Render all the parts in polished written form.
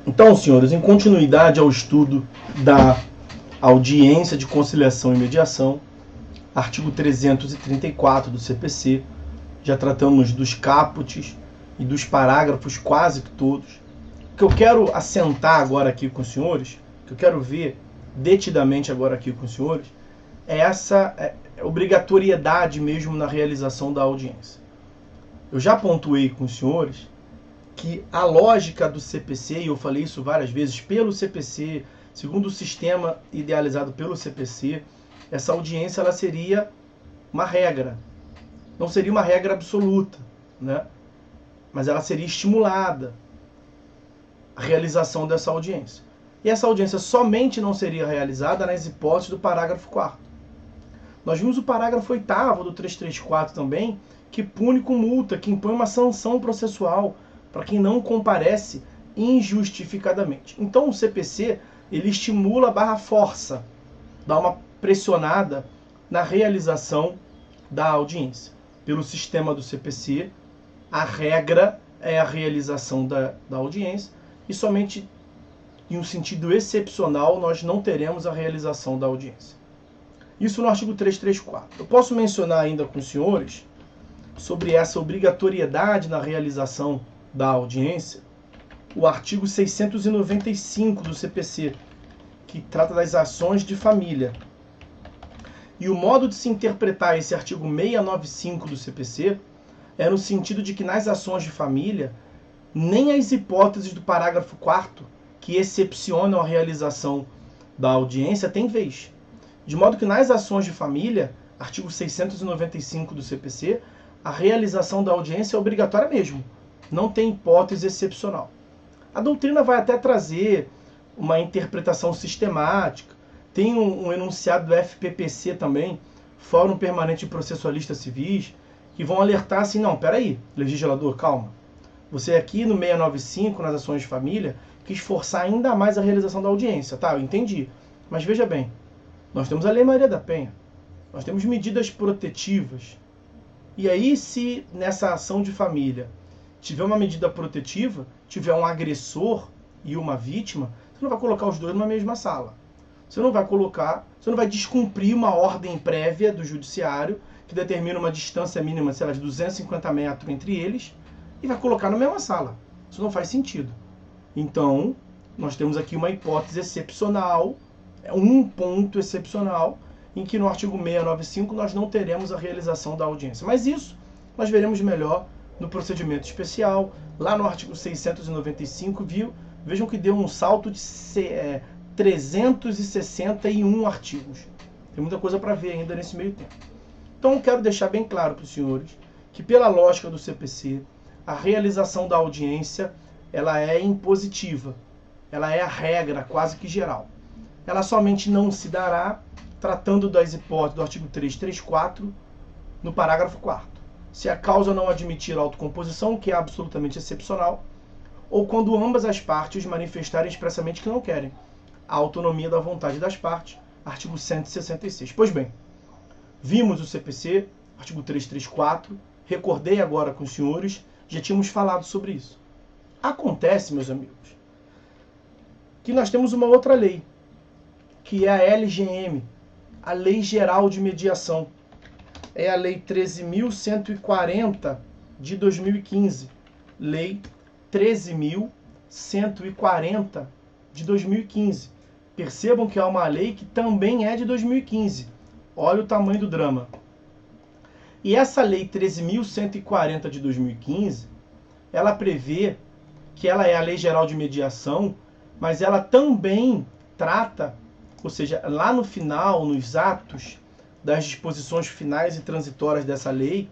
Então, senhores, em continuidade ao estudo da audiência de conciliação e mediação, artigo 334 do CPC, já tratamos dos caput e dos parágrafos quase que todos. O que eu quero assentar agora aqui com os senhores, o que eu quero ver detidamente agora aqui com os senhores, é essa obrigatoriedade mesmo na realização da audiência. Eu já pontuei com os senhores que a lógica do CPC, e eu falei isso várias vezes, pelo CPC, segundo o sistema idealizado pelo CPC, essa audiência ela seria uma regra. Não seria uma regra absoluta, né? Mas ela seria estimulada, a realização dessa audiência. E essa audiência somente não seria realizada nas hipóteses do parágrafo 4º. Nós vimos o parágrafo 8º do 334 também, que pune com multa, que impõe uma sanção processual para quem não comparece injustificadamente. Então o CPC, ele estimula / força, dá uma pressionada na realização da audiência. Pelo sistema do CPC, a regra é a realização da audiência e somente em um sentido excepcional nós não teremos a realização da audiência. Isso no artigo 334. Eu posso mencionar ainda com os senhores sobre essa obrigatoriedade na realização da audiência, o artigo 695 do CPC, que trata das ações de família. E o modo de se interpretar esse artigo 695 do CPC é no sentido de que nas ações de família, nem as hipóteses do parágrafo 4º, que excepcionam a realização da audiência, têm vez. De modo que nas ações de família, artigo 695 do CPC, a realização da audiência é obrigatória mesmo. Não tem hipótese excepcional. A doutrina vai até trazer uma interpretação sistemática. Tem um enunciado do FPPC também, Fórum Permanente de Processualistas Civis, que vão alertar assim, não, peraí, legislador, calma. Você aqui no 695, nas ações de família, quis forçar ainda mais a realização da audiência, tá? Eu entendi. Mas veja bem, nós temos a Lei Maria da Penha, nós temos medidas protetivas. E aí, se nessa ação de família tiver uma medida protetiva, tiver um agressor e uma vítima, você não vai colocar os dois numa mesma sala. Você não vai descumprir uma ordem prévia do judiciário que determina uma distância mínima, sei lá, de 250 metros entre eles e vai colocar na mesma sala. Isso não faz sentido. Então, nós temos aqui uma hipótese excepcional, um ponto excepcional, em que no artigo 695 nós não teremos a realização da audiência. Mas isso nós veremos melhor no procedimento especial, lá no artigo 695, vejam que deu um salto de 361 artigos. Tem muita coisa para ver ainda nesse meio tempo. Então eu quero deixar bem claro para os senhores que pela lógica do CPC, a realização da audiência ela é impositiva, ela é a regra quase que geral. Ela somente não se dará tratando das hipóteses do artigo 334 no parágrafo 4º. Se a causa não admitir autocomposição, que é absolutamente excepcional, ou quando ambas as partes manifestarem expressamente que não querem a autonomia da vontade das partes, artigo 166. Pois bem, vimos o CPC, artigo 334, recordei agora com os senhores, já tínhamos falado sobre isso. Acontece, meus amigos, que nós temos uma outra lei, que é a LGM, a Lei Geral de Mediação. É a Lei 13.140 de 2015. Lei 13.140 de 2015. Percebam que é uma lei que também é de 2015. Olha o tamanho do drama. E essa Lei 13.140 de 2015, ela prevê que ela é a Lei Geral de Mediação, mas ela também trata, ou seja, lá no final, nos atos das disposições finais e transitórias dessa lei,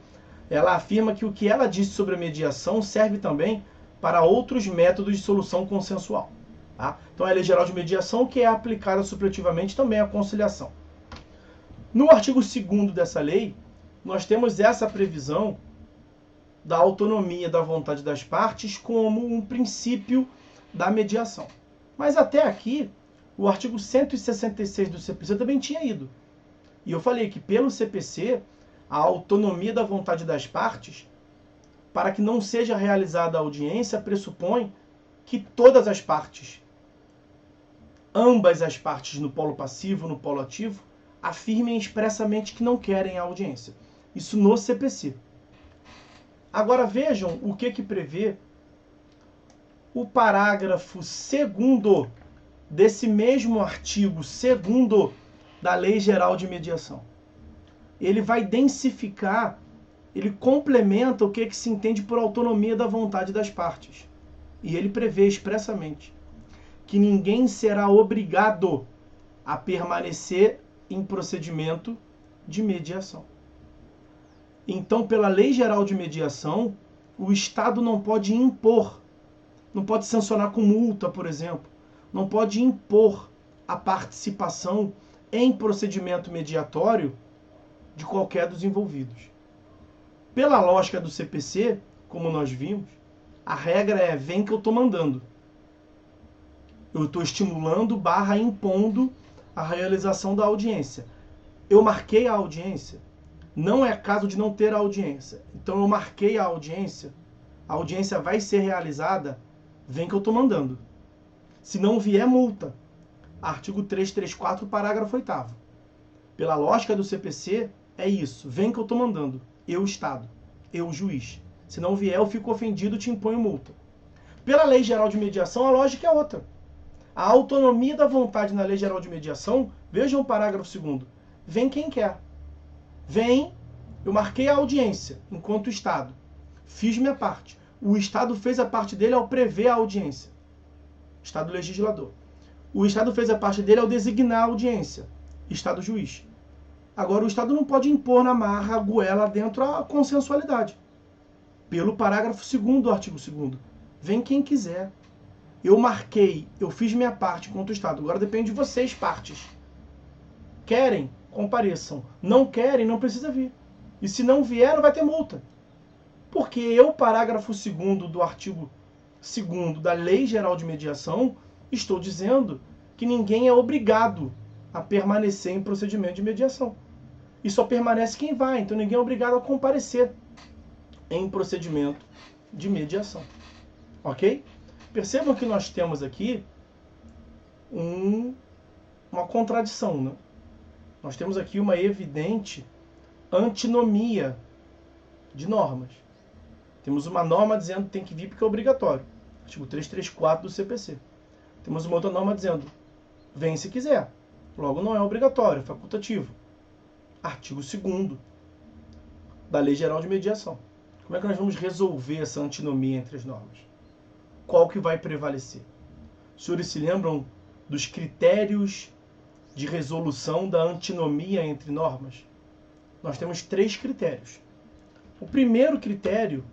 ela afirma que o que ela disse sobre a mediação serve também para outros métodos de solução consensual. Tá? Então, é a Lei Geral de Mediação que é aplicada supletivamente também à conciliação. No artigo 2º dessa lei, nós temos essa previsão da autonomia da vontade das partes como um princípio da mediação. Mas até aqui, o artigo 166 do CPC também tinha ido. E eu falei que pelo CPC, a autonomia da vontade das partes, para que não seja realizada a audiência, pressupõe que todas as partes, ambas as partes no polo passivo, no polo ativo, afirmem expressamente que não querem a audiência. Isso no CPC. Agora vejam o que prevê o parágrafo 2º desse mesmo artigo 2º da Lei Geral de Mediação. Ele vai densificar, ele complementa o que se entende por autonomia da vontade das partes. E ele prevê expressamente que ninguém será obrigado a permanecer em procedimento de mediação. Então, pela Lei Geral de Mediação, o Estado não pode impor, não pode sancionar com multa, por exemplo, não pode impor a participação em procedimento mediatório de qualquer dos envolvidos. Pela lógica do CPC, como nós vimos, a regra é: vem que eu estou mandando. Eu estou estimulando / impondo a realização da audiência. Eu marquei a audiência. Não é caso de não ter a audiência. Então eu marquei a audiência vai ser realizada, vem que eu estou mandando. Se não vier, multa. Artigo 334, parágrafo 8º. Pela lógica do CPC, é isso. Vem que eu estou mandando. Eu, Estado. Eu, juiz. Se não vier, eu fico ofendido e te imponho multa. Pela Lei Geral de Mediação, a lógica é outra. A autonomia da vontade na Lei Geral de Mediação, vejam o parágrafo 2º. Vem quem quer. Vem, eu marquei a audiência enquanto Estado. Fiz minha parte. O Estado fez a parte dele ao prever a audiência. Estado legislador. O Estado fez a parte dele ao designar a audiência. Estado juiz. Agora, o Estado não pode impor na marra, a goela dentro a consensualidade. Pelo parágrafo 2º do artigo 2º. Vem quem quiser. Eu marquei, eu fiz minha parte enquanto Estado. Agora depende de vocês, partes. Querem? Compareçam. Não querem? Não precisa vir. E se não vier, não vai ter multa. Porque eu, parágrafo 2º do artigo 2º da Lei Geral de Mediação, estou dizendo que ninguém é obrigado a permanecer em procedimento de mediação. E só permanece quem vai. Então ninguém é obrigado a comparecer em procedimento de mediação. Ok? Percebam que nós temos aqui uma contradição, né? Nós temos aqui uma evidente antinomia de normas. Temos uma norma dizendo que tem que vir porque é obrigatório. Artigo 334 do CPC. Temos uma outra norma dizendo vem se quiser. Logo não é obrigatório, é facultativo. Artigo 2º da Lei Geral de Mediação. Como é que nós vamos resolver essa antinomia entre as normas? Qual que vai prevalecer? Os senhores se lembram dos critérios de resolução da antinomia entre normas? Nós temos 3 critérios. O primeiro critério,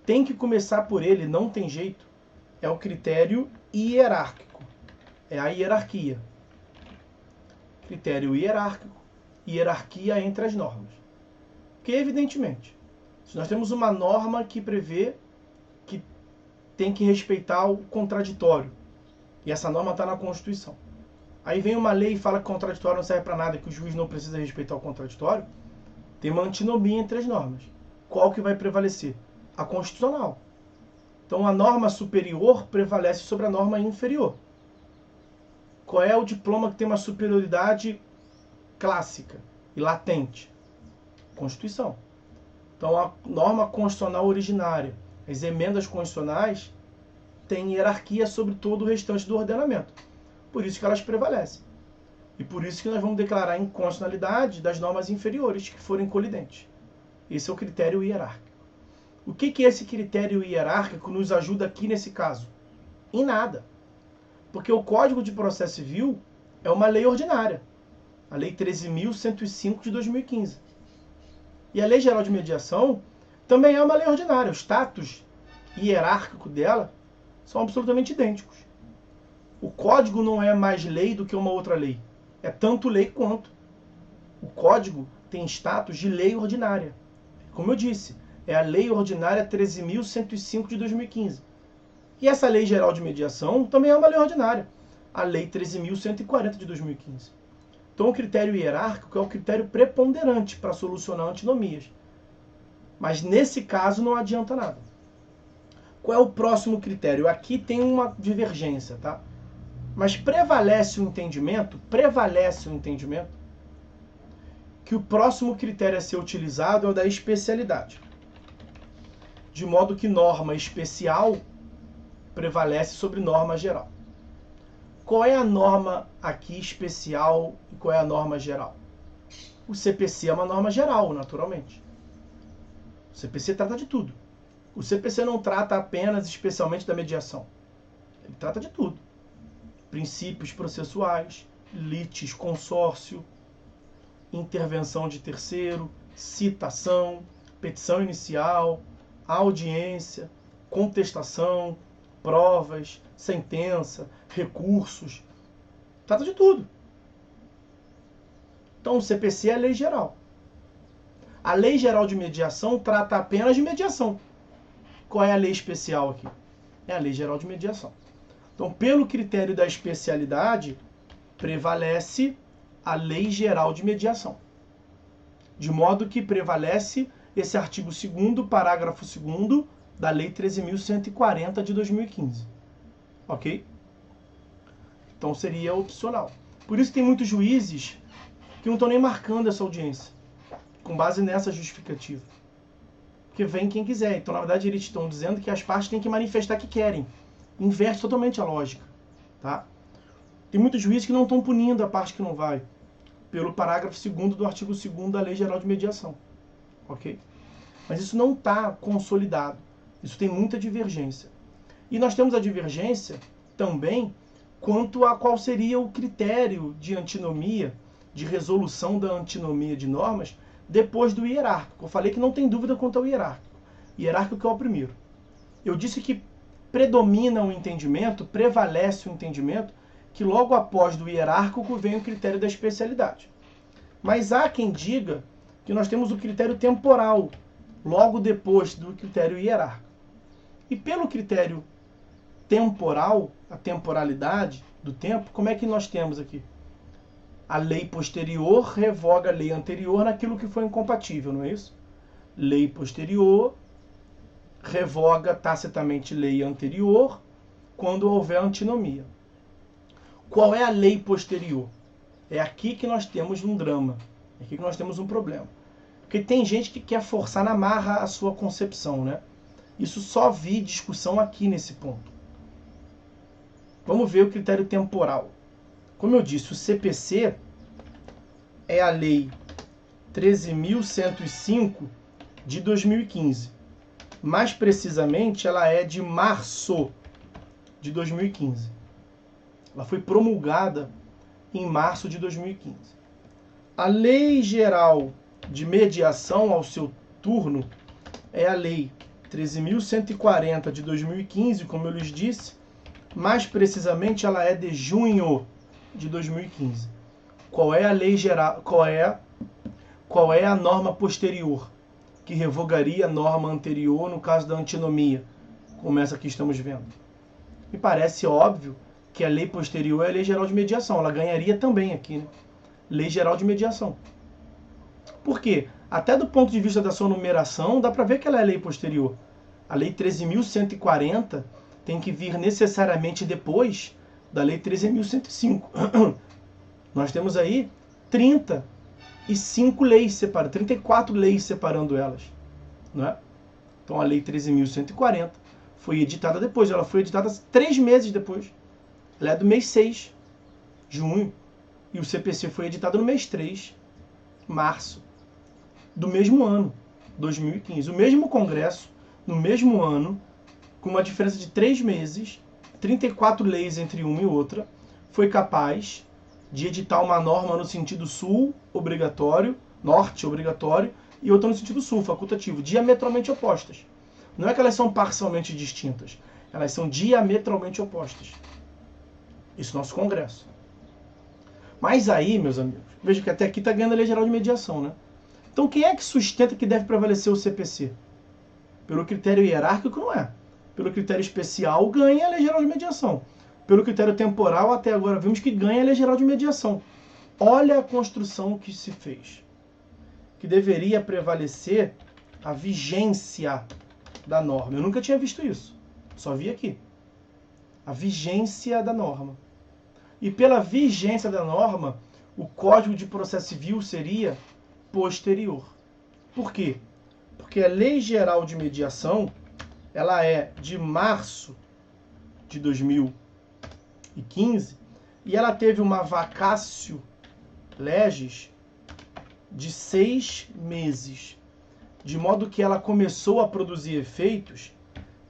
tem que começar por ele, não tem jeito, é o critério hierárquico. É a hierarquia. Critério hierárquico, hierarquia entre as normas. Porque, evidentemente, se nós temos uma norma que prevê que tem que respeitar o contraditório, e essa norma está na Constituição. Aí vem uma lei e fala que o contraditório não serve para nada, que o juiz não precisa respeitar o contraditório. Tem uma antinomia entre as normas. Qual que vai prevalecer? A constitucional. Então a norma superior prevalece sobre a norma inferior. Qual é o diploma que tem uma superioridade clássica e latente? Constituição. Então a norma constitucional originária, as emendas constitucionais, têm hierarquia sobre todo o restante do ordenamento. Por isso que elas prevalecem. E por isso que nós vamos declarar inconstitucionalidade das normas inferiores que forem colidentes. Esse é o critério hierárquico. O que esse critério hierárquico nos ajuda aqui nesse caso? Em nada. Porque o Código de Processo Civil é uma lei ordinária. A Lei 13.105 de 2015. E a Lei Geral de Mediação também é uma lei ordinária. O status hierárquico dela são absolutamente idênticos. O Código não é mais lei do que uma outra lei. É tanto lei quanto. O Código tem status de lei ordinária. Como eu disse, é a Lei Ordinária 13.105 de 2015. E essa Lei Geral de Mediação também é uma lei ordinária. A Lei 13.140 de 2015. Então o critério hierárquico é o critério preponderante para solucionar antinomias. Mas nesse caso não adianta nada. Qual é o próximo critério? Aqui tem uma divergência, tá? Mas prevalece o entendimento que o próximo critério a ser utilizado é o da especialidade. De modo que norma especial prevalece sobre norma geral. Qual é a norma aqui especial e qual é a norma geral? O CPC é uma norma geral, naturalmente. O CPC trata de tudo. O CPC não trata apenas, especialmente, da mediação. Ele trata de tudo. Princípios processuais, litis, consórcio, intervenção de terceiro, citação, petição inicial, audiência, contestação, provas, sentença, recursos. Trata de tudo. Então, o CPC é a lei geral. A lei geral de mediação trata apenas de mediação. Qual é a lei especial aqui? É a lei geral de mediação. Então, pelo critério da especialidade, prevalece a lei geral de mediação. De modo que prevalece esse artigo 2º, parágrafo 2º da Lei 13.140 de 2015. Ok? Então, seria opcional. Por isso tem muitos juízes que não estão nem marcando essa audiência, com base nessa justificativa. Porque vem quem quiser. Então, na verdade, eles estão dizendo que as partes têm que manifestar que querem. Inverte totalmente a lógica. Tá? Tem muitos juízes que não estão punindo a parte que não vai, pelo parágrafo 2º do artigo 2º da Lei Geral de Mediação. Ok? Mas isso não está consolidado. Isso tem muita divergência. E nós temos a divergência também quanto a qual seria o critério de antinomia, de resolução da antinomia de normas, depois do hierárquico. Eu falei que não tem dúvida quanto ao hierárquico. Hierárquico é o primeiro. Eu disse que predomina o entendimento, prevalece o entendimento, que logo após do hierárquico vem o critério da especialidade. Mas há quem diga que nós temos o critério temporal, logo depois do critério hierárquico. E pelo critério temporal, a temporalidade do tempo, como é que nós temos aqui? A lei posterior revoga a lei anterior naquilo que foi incompatível, não é isso? Lei posterior revoga tacitamente lei anterior quando houver antinomia. Qual é a lei posterior? É aqui que nós temos um drama, é aqui que nós temos um problema. Porque tem gente que quer forçar na marra a sua concepção, né? Isso só vi discussão aqui nesse ponto. Vamos ver o critério temporal. Como eu disse, o CPC é a Lei 13.105 de 2015. Mais precisamente, ela é de março de 2015. Ela foi promulgada em março de 2015. A Lei Geral de Mediação, ao seu turno, é a Lei 13.140 de 2015, como eu lhes disse. Mais precisamente, ela é de junho de 2015. Qual é a lei geral? Qual é a norma posterior que revogaria a norma anterior no caso da antinomia, como essa que estamos vendo? Me parece óbvio que a lei posterior é a Lei Geral de Mediação. Ela ganharia também aqui, né? Lei Geral de Mediação. Por quê? Até do ponto de vista da sua numeração, dá para ver que ela é lei posterior. A Lei 13.140 tem que vir necessariamente depois da Lei 13.105. Nós temos aí 35 leis separando, 34 leis separando elas. Não é? Então a Lei 13.140 foi editada depois. Ela foi editada 3 meses depois. Ela é do mês 6, junho. E o CPC foi editado no mês 3, março, do mesmo ano, 2015. O mesmo Congresso, no mesmo ano, com uma diferença de 3 meses, 34 leis entre uma e outra, foi capaz de editar uma norma no sentido sul, obrigatório, norte, obrigatório, e outra no sentido sul, facultativo, diametralmente opostas. Não é que elas são parcialmente distintas, elas são diametralmente opostas. Isso é nosso Congresso. Mas aí, meus amigos, veja que até aqui está ganhando a Lei Geral de Mediação, né? Então quem é que sustenta que deve prevalecer o CPC? Pelo critério hierárquico, não é. Pelo critério especial, ganha a Lei Geral de Mediação. Pelo critério temporal, até agora vimos que ganha a Lei Geral de Mediação. Olha a construção que se fez. Que deveria prevalecer a vigência da norma. Eu nunca tinha visto isso. Só vi aqui. A vigência da norma. E pela vigência da norma, o Código de Processo Civil seria posterior. Por quê? Porque a Lei Geral de Mediação, ela é de março de 2015 e ela teve uma vacatio legis de 6 meses, de modo que ela começou a produzir efeitos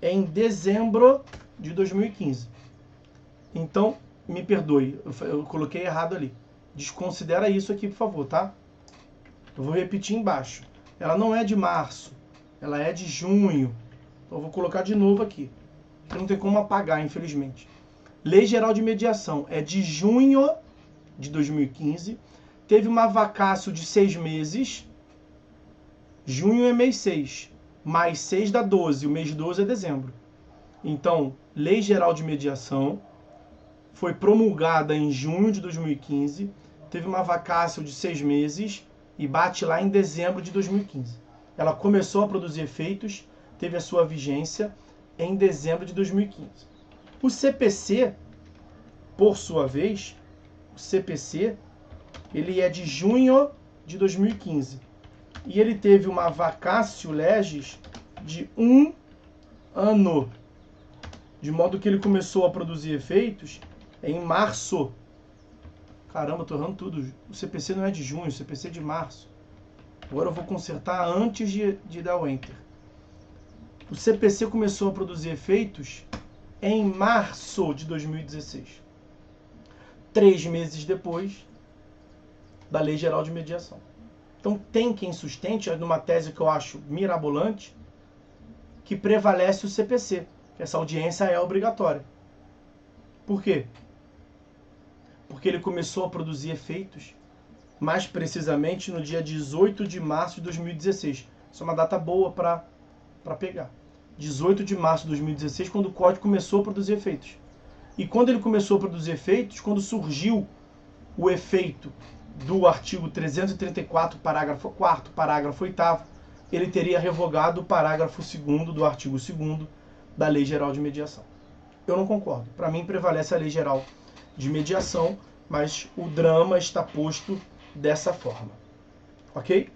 em dezembro de 2015. Então, me perdoe, eu coloquei errado ali. Desconsidera isso aqui, por favor, tá? Eu vou repetir embaixo. Ela não é de março, ela é de junho. Então, eu vou colocar de novo aqui. Não tem como apagar, infelizmente. Lei Geral de Mediação é de junho de 2015. Teve uma vacatio de 6 meses. Junho é mês 6. Mais 6 dá 12. O mês 12 é dezembro. Então, Lei Geral de Mediação foi promulgada em junho de 2015. Teve uma vacatio de 6 meses e bate lá em dezembro de 2015. Ela começou a produzir efeitos, teve a sua vigência em dezembro de 2015. O CPC, por sua vez, o CPC, ele é de junho de 2015. E ele teve uma vacatio legis de 1 ano. De modo que ele começou a produzir efeitos em março. Caramba, eu tô errando tudo. O CPC não é de junho, o CPC é de março. Agora eu vou consertar antes de dar o Enter. O CPC começou a produzir efeitos em março de 2016. 3 meses depois da Lei Geral de Mediação. Então tem quem sustente, numa tese que eu acho mirabolante, que prevalece o CPC. Essa audiência é obrigatória. Por quê? Porque ele começou a produzir efeitos, mais precisamente no dia 18 de março de 2016. Isso é uma data boa para pegar. 18 de março de 2016, quando o Código começou a produzir efeitos. E quando ele começou a produzir efeitos, quando surgiu o efeito do artigo 334, parágrafo 4º, parágrafo 8º, ele teria revogado o parágrafo 2º do artigo 2º da Lei Geral de Mediação. Eu não concordo. Para mim prevalece a Lei Geral de Mediação, mas o drama está posto dessa forma. Ok?